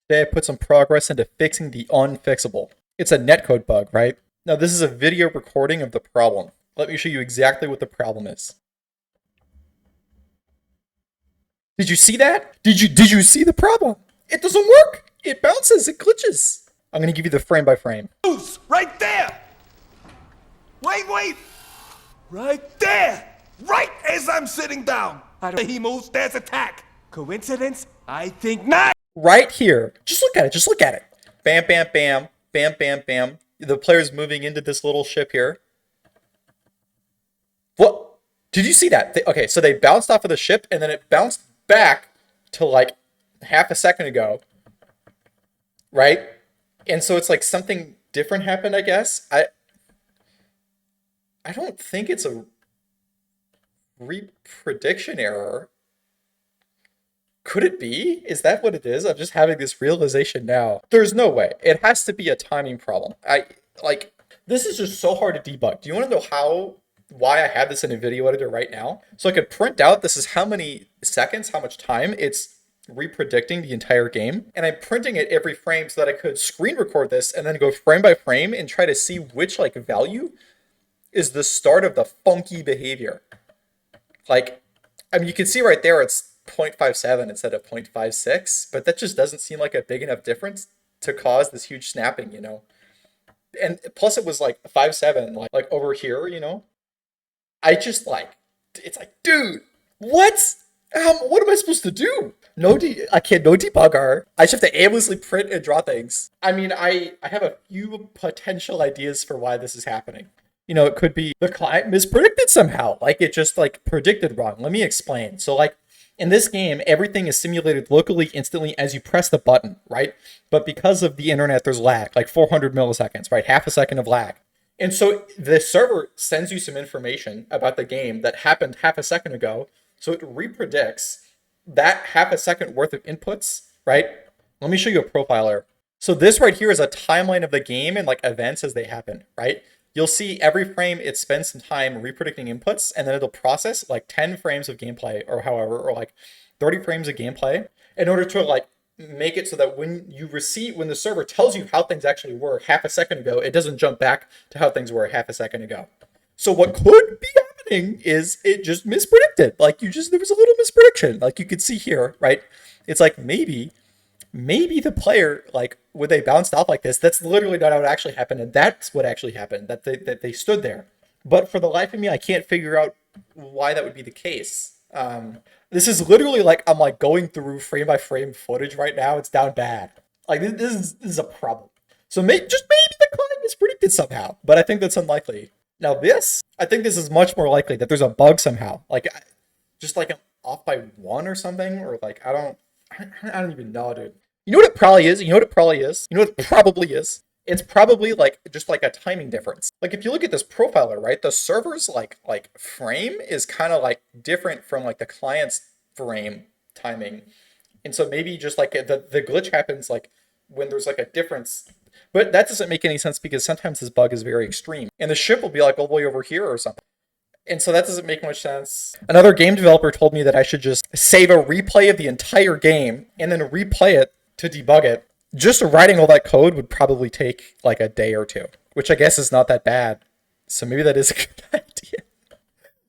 Today I put some progress into fixing the unfixable. It's a netcode bug, right? Now this is a video recording of the problem. Let me show you exactly what the problem is. Did you see that? Did you see the problem? It doesn't work. It bounces, it glitches. I'm gonna give you the frame by frame. Right there! Wait! Right there! Right as I'm sitting down! He moves, there's attack. Coincidence? I think not! Right here. Just look at it. Bam, bam, bam. Bam, bam, bam. The player's moving into this little ship here. What? Did you see that? Okay, so they bounced off of the ship, and then it bounced back to like half a second ago. Right? And so it's like something different happened, I guess. I don't think it's a reprediction error. Could it be? Is that what it is? I'm just having this realization now. There's no way. It has to be a timing problem. This is just so hard to debug. Do you want to know why I have this in a video editor right now? So I could print out, this is how many seconds, how much time it's repredicting the entire game. And I'm printing it every frame so that I could screen record this and then go frame by frame and try to see which value is the start of the funky behavior. You can see right there, it's 0.57 instead of 0.56, but that just doesn't seem like a big enough difference to cause this huge snapping, you know? And plus it was 5.7, like over here, you know? It's dude, what? What am I supposed to do? No debugger. I just have to aimlessly print and draw things. I mean, I have a few potential ideas for why this is happening. You know, it could be the client mispredicted somehow. It just predicted wrong. Let me explain. So in this game, everything is simulated locally instantly as you press the button, right? But because of the internet, there's lag, 400 milliseconds, right? Half a second of lag. And so the server sends you some information about the game that happened half a second ago. So it repredicts that half a second worth of inputs, right? Let me show you a profiler. So this right here is a timeline of the game and events as they happen, right? You'll see every frame it spends some time repredicting inputs, and then it'll process 10 frames of gameplay or 30 frames of gameplay in order to make it so that when the server tells you how things actually were half a second ago, it doesn't jump back to how things were half a second ago. So what could be happening is it just mispredicted. There was a little misprediction. You could see here, right? It's maybe the player, when they bounced off like this, that's literally not how it actually happened, and that's what actually happened, that they stood there. But for the life of me, I can't figure out why that would be the case. This is literally I'm going through frame by frame footage right now. It's down bad. This is a problem. So maybe the client mispredicted somehow, but I think that's unlikely. Now I think this is much more likely that there's a bug somehow. I'm off by 1 or something, or I don't even know, dude. You know what it probably is? It's probably just a timing difference. If you look at this profiler, right? The server's frame is kind of different from the client's frame timing. And so maybe just the glitch happens when there's a difference. But that doesn't make any sense because sometimes this bug is very extreme. And the ship will be all the way over here or something. And so that doesn't make much sense. Another game developer told me that I should just save a replay of the entire game and then replay it to debug it. Just writing all that code would probably take a day or two, which I guess is not that bad. So maybe that is a good idea.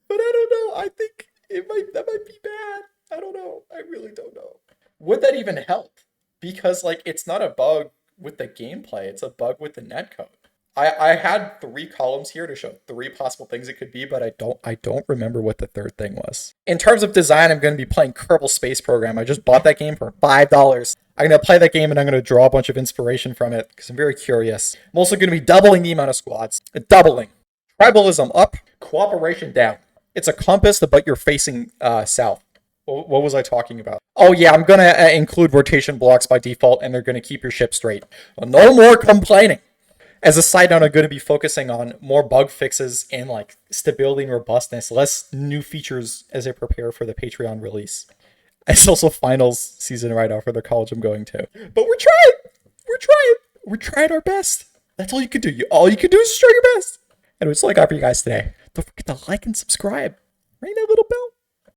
But I don't know. I think that might be bad. I don't know. I really don't know. Would that even help? Because it's not a bug with the gameplay. It's a bug with the netcode. I had 3 columns here to show 3 possible things it could be, but I don't remember what the third thing was. In terms of design, I'm going to be playing Kerbal Space Program. I just bought that game for $5. I'm going to play that game and I'm going to draw a bunch of inspiration from it because I'm very curious. I'm also going to be doubling the amount of squads. Doubling. Tribalism up, cooperation down. It's a compass, but you're facing south. What was I talking about? Oh yeah, I'm going to include rotation blocks by default and they're going to keep your ship straight. Well, no more complaining. As a side note, I'm going to be focusing on more bug fixes and stability and robustness, less new features as I prepare for the Patreon release. It's also finals season right now for the college I'm going to. But we're trying our best. That's all you can do. All you can do is try your best. And it's all I got for you guys today. Don't forget to like and subscribe. Ring that little bell.